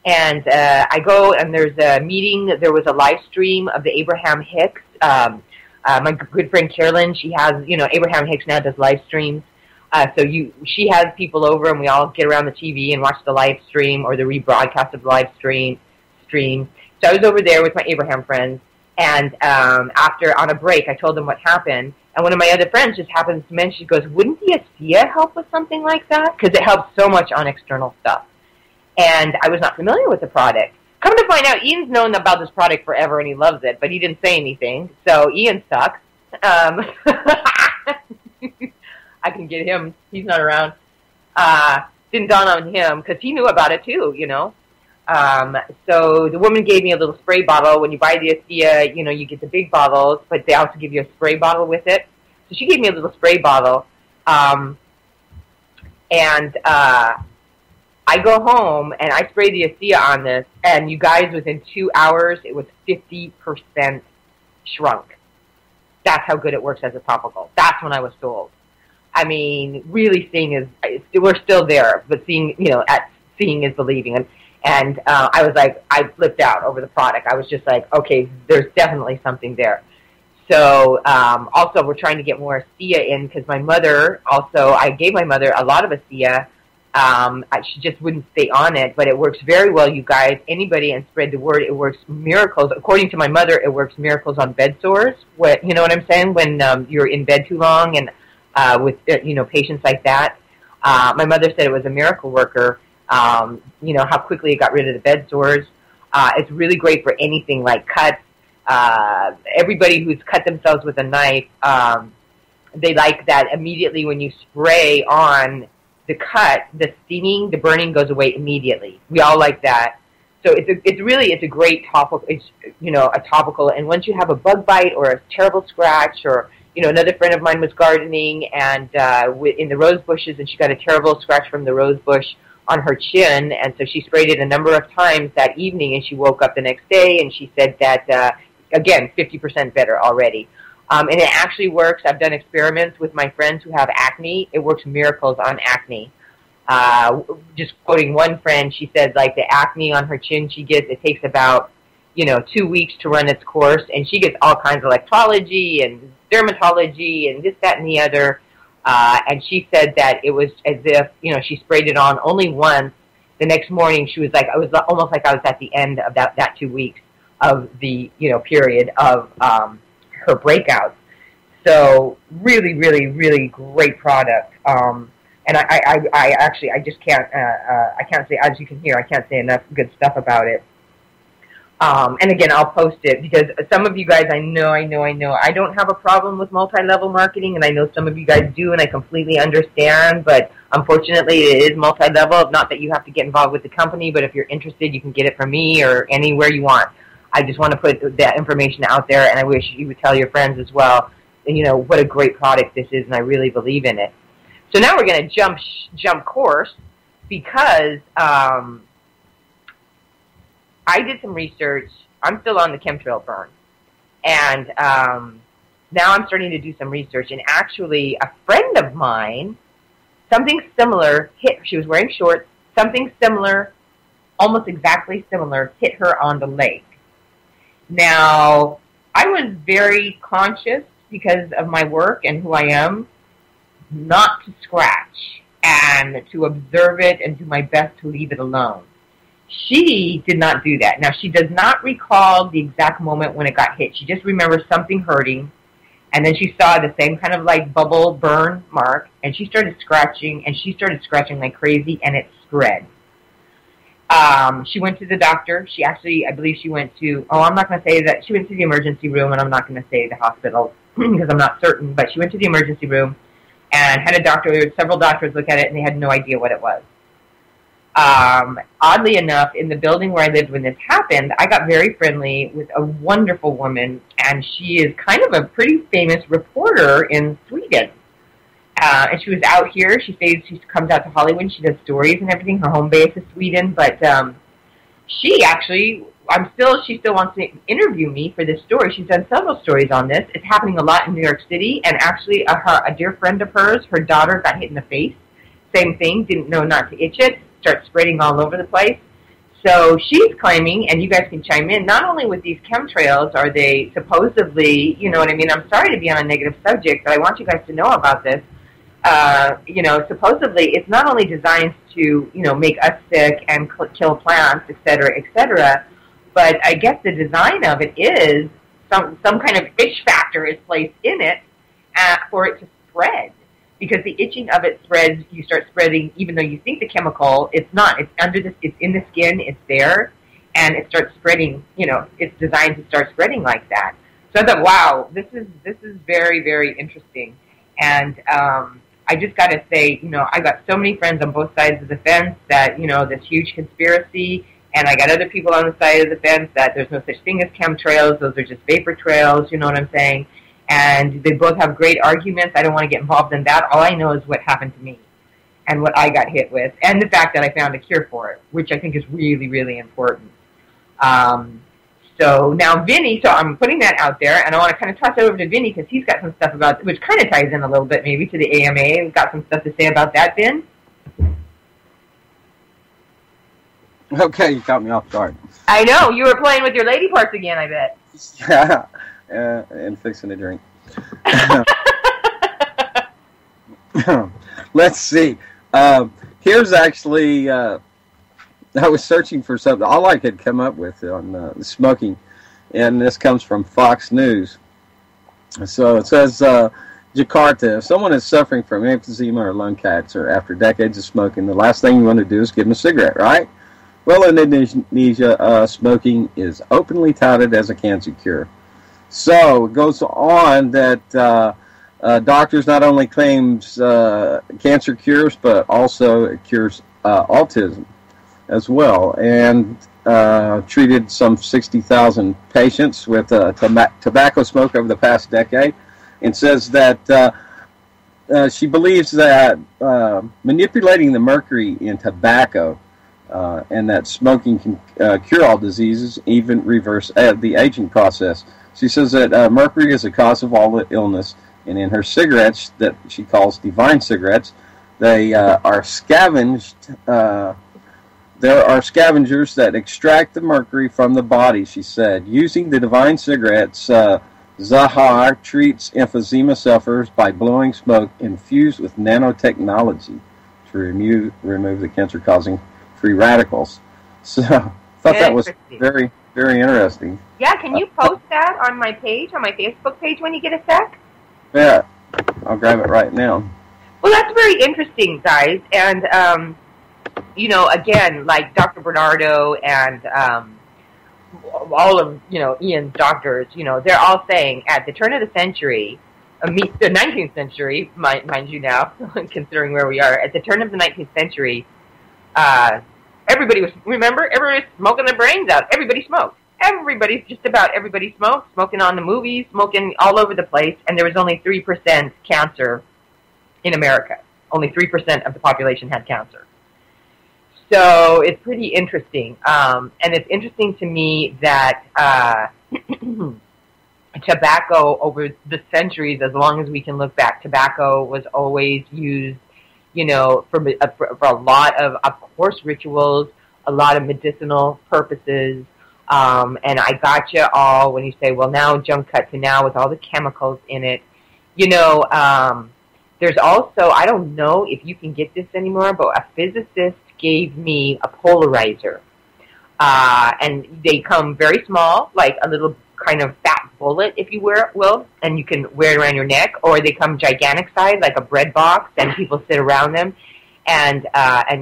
And I go, and there's a meeting. There was a live stream of the Abraham Hicks. My good friend Carolyn, she has, you know, Abraham Hicks now does live streams. She has people over, and we all get around the TV and watch the live stream or the rebroadcast of the live stream. So I was over there with my Abraham friends, and after, on a break, I told them what happened. And one of my other friends just happens to mention, she goes, wouldn't the ASEA help with something like that? Because it helps so much on external stuff. And I was not familiar with the product. Come to find out, Ian's known about this product forever, and he loves it, but he didn't say anything. So Ian sucks. I can get him. He's not around. Didn't dawn on him, because he knew about it too, you know. So the woman gave me a little spray bottle. When you buy the ASEA, you know, you get the big bottles, but they also give you a spray bottle with it. So she gave me a little spray bottle. I go home, and I spray the ASEA on this, and you guys, within 2 hours, it was 50% shrunk. That's how good it works as a topical. That's when I was sold. I mean, really we're still there, but seeing is believing. And I was like, I flipped out over the product. I was just like, okay, there's definitely something there. So also, we're trying to get more ASEA in, because my mother, also, I gave my mother a lot of ASEA. She just wouldn't stay on it, but it works very well, you guys. Anybody, and spread the word. It works miracles. According to my mother, it works miracles on bed sores. You know what I'm saying? When you're in bed too long, and with patients like that. My mother said it was a miracle worker. You know how quickly it got rid of the bed sores. It's really great for anything like cuts. Everybody who's cut themselves with a knife, they like that immediately when you spray on the cut, the stinging, the burning goes away immediately. We all like that. So it's a great topical. It's, you know, a topical. And once you have a bug bite or a terrible scratch, or, you know, another friend of mine was gardening and in the rose bushes, and she got a terrible scratch from the rose bush on her chin, and so she sprayed it a number of times that evening, and she woke up the next day, and she said that, again, 50% better already. And it actually works. I've done experiments with my friends who have acne. It works miracles on acne. Just quoting one friend, she said, like, the acne on her chin she gets, it takes about, 2 weeks to run its course, and she gets all kinds of electrology and dermatology and this, that, and the other. And she said that it was as if, she sprayed it on only once. The next morning, she was like, I was almost like I was at the end of that 2 weeks of the, period of her breakouts. So really, really, really great product. And I just can't, I can't say, as you can hear, I can't say enough good stuff about it. And again, I'll post it, because some of you guys, I know, I don't have a problem with multi-level marketing, and I know some of you guys do, and I completely understand, but unfortunately it is multi-level. Not that you have to get involved with the company, but if you're interested, you can get it from me or anywhere you want. I just want to put that information out there, and I wish you would tell your friends as well, what a great product this is, and I really believe in it. So now we're going to jump course, because I did some research. I'm still on the chemtrail burn. And now I'm starting to do some research. And actually, a friend of mine, something similar hit. She was wearing shorts. Something similar, almost exactly similar, hit her on the leg. Now, I was very conscious because of my work and who I am, not to scratch and to observe it and do my best to leave it alone. She did not do that. Now, she does not recall the exact moment when it got hit. She just remembers something hurting, and then she saw the same kind of like bubble burn mark, and she started scratching, like crazy, and it spread. She went to the doctor. She actually, I believe she went to, I'm not going to say that. She went to the emergency room, and I'm not going to say the hospital because I'm not certain, but she went to the emergency room and had a doctor, there were several doctors look at it, and they had no idea what it was. Oddly enough, in the building where I lived when this happened, I got very friendly with a wonderful woman, and she is kind of a pretty famous reporter in Sweden. And she was out here. She comes out to Hollywood. She does stories and everything. Her home base is Sweden, but she actually, she still wants to interview me for this story. She's done several stories on this. It's happening a lot in New York City, and actually, a dear friend of hers, her daughter got hit in the face. Same thing. Didn't know not to itch it. Start spreading all over the place. So she's claiming, and you guys can chime in, not only with these chemtrails are they supposedly, you know what I mean, I'm sorry to be on a negative subject, but I want you guys to know about this. Supposedly it's not only designed to, make us sick and kill plants, et cetera, but I guess the design of it is some kind of itch factor is placed in it for it to spread. Because the itching of it spreads, you start spreading, even though you think the chemical, it's not. It's it's in the skin, it's there, and it starts spreading. It's designed to start spreading like that. So I thought, wow, this is very, very interesting. And I just got to say, I got so many friends on both sides of the fence that this huge conspiracy, and I got other people on the side of the fence that there's no such thing as chemtrails; those are just vapor trails. You know what I'm saying? And they both have great arguments. I don't want to get involved in that. All I know is what happened to me and what I got hit with, and the fact that I found a cure for it, which I think is really, really important. So now Vinny, so I'm putting that out there, and I want to kind of toss it over to Vinny because he's got some stuff about, which kind of ties in a little bit maybe to the AMA. We've got some stuff to say about that, Vin? Okay, you caught me off guard. I know. You were playing with your lady parts again, I bet. Yeah. And fixing a drink. Let's see. Here's actually, I was searching for something. All I could come up with on smoking, and this comes from Fox News. So it says, Jakarta, if someone is suffering from emphysema or lung cancer after decades of smoking, the last thing you want to do is give them a cigarette, right? Well, in Indonesia, smoking is openly touted as a cancer cure. So it goes on that doctors not only claims cancer cures, but also it cures autism as well, and treated some 60,000 patients with tobacco smoke over the past decade, and says that she believes that manipulating the mercury in tobacco and that smoking can cure all diseases, even reverse the aging process. She says that mercury is the cause of all illness, and in her cigarettes that she calls divine cigarettes, they are scavenged. There are scavengers that extract the mercury from the body, she said. Using the divine cigarettes, Zahar treats emphysema sufferers by blowing smoke infused with nanotechnology to remove the cancer-causing free radicals. So I thought that was very, very interesting. Yeah, can you post that on my page, on my Facebook page when you get a sec? Yeah, I'll grab it right now. Well, that's very interesting, guys. And, again, like Dr. Bernardo and all of, Ian's doctors, they're all saying at the turn of the century, the 19th century, mind you now, considering where we are, at the turn of the 19th century, everybody was smoking their brains out. Everybody smoked. Just about everybody smoked, smoking on the movies, smoking all over the place, and there was only 3% cancer in America. Only 3% of the population had cancer. So it's pretty interesting. And it's interesting to me that tobacco, over the centuries, as long as we can look back, tobacco was always used, for a lot of course, rituals, a lot of medicinal purposes. And I got you all when you say, well, now junk cut to now with all the chemicals in it. There's also, I don't know if you can get this anymore, but a physicist gave me a polarizer. And they come very small, like a little kind of fat bullet, if you will, and you can wear it around your neck, or they come gigantic size, like a bread box, and people sit around them and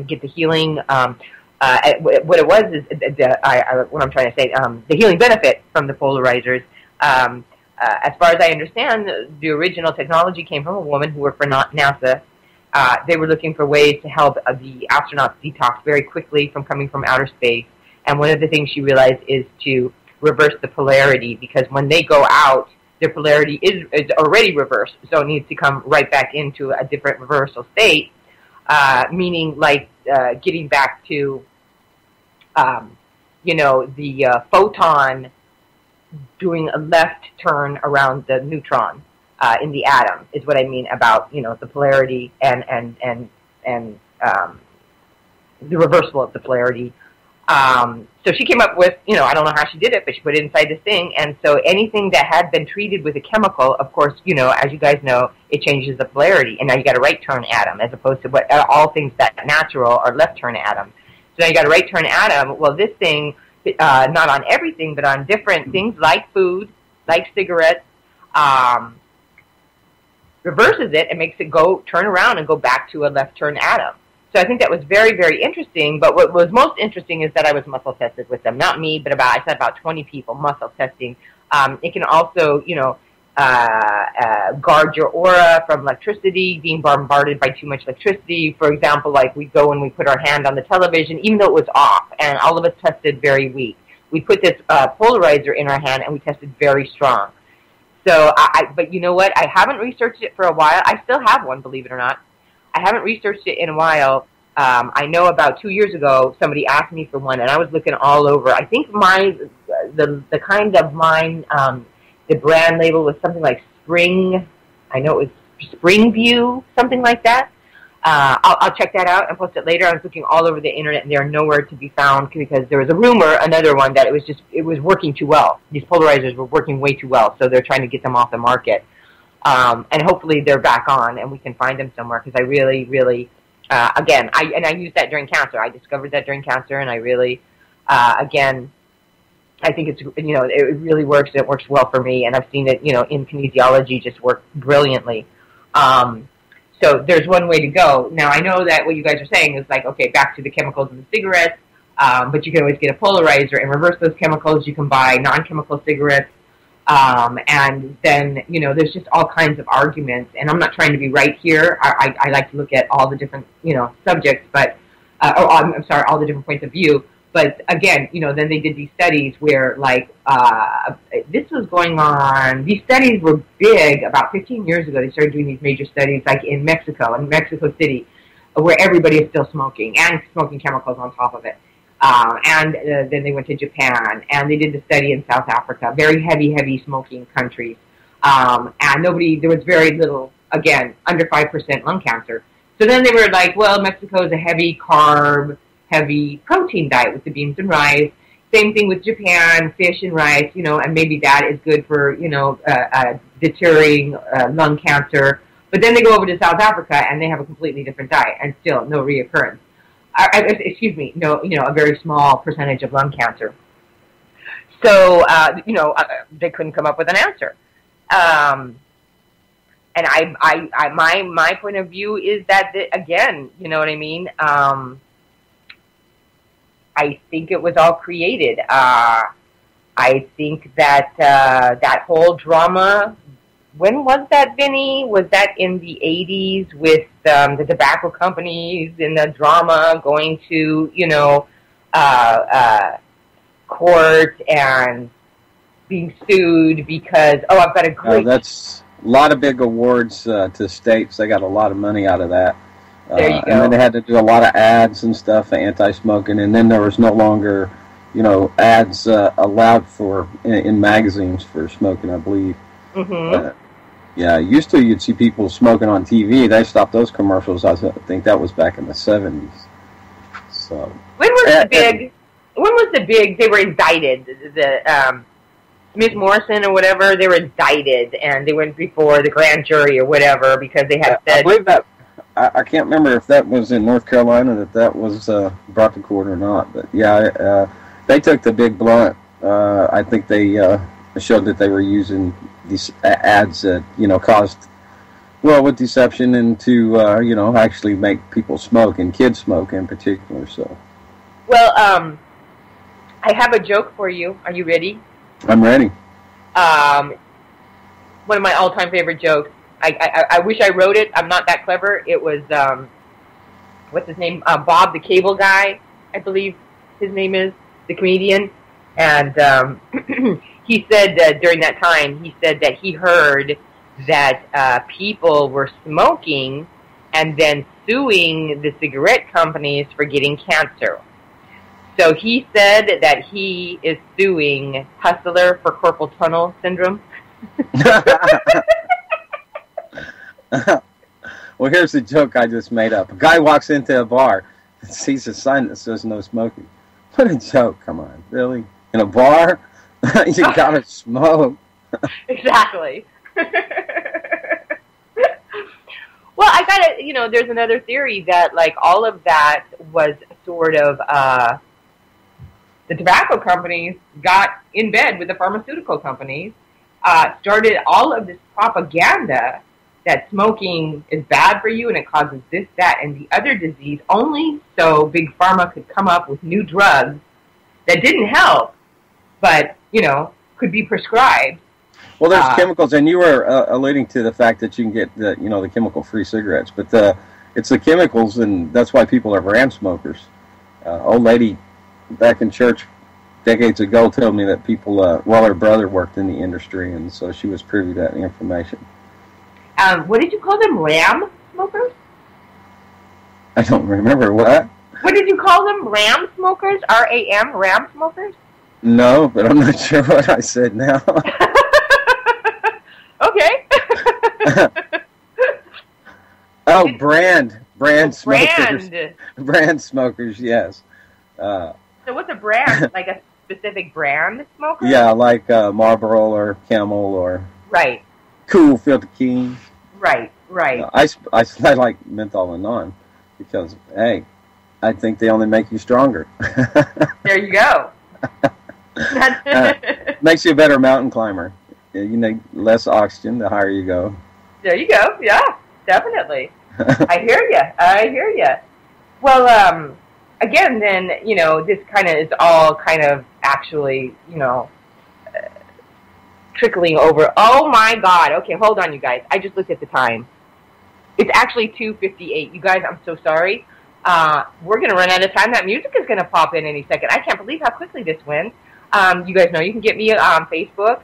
get the healing. What it was is, what I'm trying to say, the healing benefit from the polarizers. As far as I understand, the original technology came from a woman who worked for NASA. They were looking for ways to help the astronauts detox very quickly from coming from outer space. And one of the things she realized is to reverse the polarity, because when they go out, their polarity is already reversed, so it needs to come right back into a different reversal state, meaning like getting back to, the photon doing a left turn around the neutron in the atom is what I mean about, the polarity and the reversal of the polarity. So she came up with, I don't know how she did it, but she put it inside this thing. And so anything that had been treated with a chemical, of course, as you guys know, it changes the polarity. And now you got a right turn atom, as opposed to what all things that are natural are left turn atoms. So now you got a right turn atom. Well, this thing, not on everything, but on different things like food, like cigarettes, reverses it and makes it turn around and go back to a left turn atom. So I think that was very, very interesting. But what was most interesting is that I was muscle tested with them. Not me, but I said about 20 people muscle testing. It can also, guard your aura from electricity, being bombarded by too much electricity. For example, like we go and we put our hand on the television, even though it was off, and all of us tested very weak. We put this polarizer in our hand, and we tested very strong. So, but you know what? I haven't researched it for a while. I still have one, believe it or not. I haven't researched it in a while. I know about 2 years ago, somebody asked me for one, and I was looking all over. I think the kind of mine, the brand label was something like Spring. I know it was Spring View, something like that. I'll check that out and post it later. I was looking all over the internet, and they're nowhere to be found because there was a rumor, another one, that it was working too well. These polarizers were working way too well, so they're trying to get them off the market. And hopefully they're back on and we can find them somewhere, because I really, really, again, I used that during cancer. I discovered that during cancer, and I really, again, I think it's, it really works. It works well for me, and I've seen it, in kinesiology just work brilliantly. So there's one way to go. Now, I know that what you guys are saying is like, okay, back to the chemicals in the cigarettes, but you can always get a polarizer and reverse those chemicals. You can buy non-chemical cigarettes. And then, there's just all kinds of arguments, and I'm not trying to be right here. I like to look at all the different, subjects, but, I'm sorry, all the different points of view. But again, then they did these studies where, like, this was going on. These studies were big about 15 years ago. They started doing these major studies, like in Mexico City, where everybody is still smoking and smoking chemicals on top of it. And then they went to Japan, and they did the study in South Africa, very heavy smoking countries. And there was very little, again, under 5% lung cancer. So then they were like, well, Mexico is a heavy carb, heavy protein diet with the beans and rice. Same thing with Japan, fish and rice, and maybe that is good for, deterring lung cancer. But then they go over to South Africa, and they have a completely different diet, and still no reoccurrence. A very small percentage of lung cancer. So, they couldn't come up with an answer. And my point of view is that, again, you know what I mean? I think it was all created. I think that that whole drama, when was that, Vinny? Was that in the 80s with the tobacco companies and the drama going to, court and being sued because, I've got a great... that's a lot of big awards to states. They got a lot of money out of that. There you go. And then they had to do a lot of ads and stuff for anti-smoking, and then there was no longer, ads allowed in magazines for smoking, I believe. Mm-hmm. Yeah, used to you'd see people smoking on TV. They stopped those commercials. I think that was back in the 70s. So when was the big? They were indicted. The Smith Morrison or whatever. They were indicted, and they went before the grand jury or whatever because they had said. I believe that. I can't remember if that was in North Carolina that was brought to court or not. But yeah, they took the big blunt. I think they showed that they were using these ads that caused with deception and to actually make people smoke, and kids smoke in particular. So. Well, I have a joke for you. Are you ready? I'm ready. One of my all-time favorite jokes. I wish I wrote it. I'm not that clever. It was, what's his name? Bob the Cable Guy, I believe his name is, the comedian. And he said during that time, he said that he heard that people were smoking and then suing the cigarette companies for getting cancer. So he said that he is suing Hustler for carpal tunnel syndrome. Well, here's the joke I just made up. A guy walks into a bar and sees a sign that says no smoking. What a joke. Come on. Really? In a bar? You gotta smoke. Exactly. Well, I gotta, there's another theory that, like, all of that was sort of, the tobacco companies got in bed with the pharmaceutical companies, started all of this propaganda that smoking is bad for you and it causes this, that, and the other disease, only so Big Pharma could come up with new drugs that didn't help, but, could be prescribed. Well, there's chemicals, and you were alluding to the fact that you can get the chemical-free cigarettes, but it's the chemicals, and that's why people are brand smokers. Old lady back in church decades ago told me that people, her brother worked in the industry, and so she was privy to that information. What did you call them? Ram smokers? I don't remember. What? What did you call them? Ram smokers? R-A-M? Ram smokers? No, but I'm not sure what I said now. Okay. Oh, brand smokers. Brand smokers, yes. So what's a brand? Like a specific brand smoker? Yeah, like Marlboro or Camel or right. Cool Filter King. Right. I like menthol and non because, hey, I think they only make you stronger. There you go. Makes you a better mountain climber. You need less oxygen the higher you go. There you go. Yeah, definitely. I hear you. Well, again, then, this kind of is all kind of actually, trickling over. Oh, my God. Okay, hold on, you guys. I just looked at the time. It's actually 2:58. You guys, I'm so sorry. We're going to run out of time. That music is going to pop in any second. I can't believe how quickly this went. You guys know you can get me on Facebook,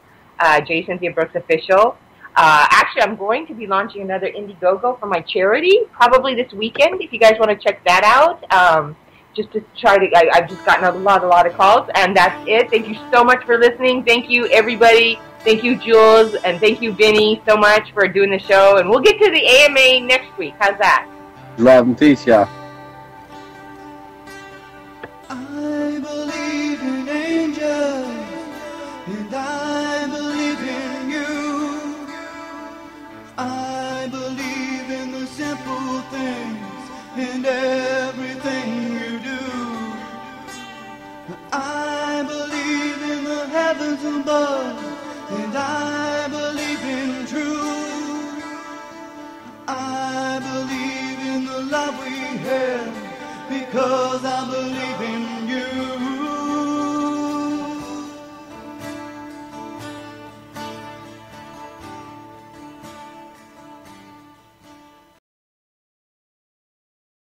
Cynthia Brooks Official. Actually, I'm going to be launching another Indiegogo for my charity, probably this weekend, if you guys want to check that out. Just to try to, I've just gotten a lot of calls, and that's it. Thank you so much for listening. Thank you, everybody. Thank you, Jules, and thank you, Vinny, so much for doing the show. And we'll get to the AMA next week. How's that? Love and peace, y'all. I believe in angels, and I believe in you. I believe in the simple things and everything you do. I believe in the heavens above, and I believe in truth. I believe in the love we have, because I believe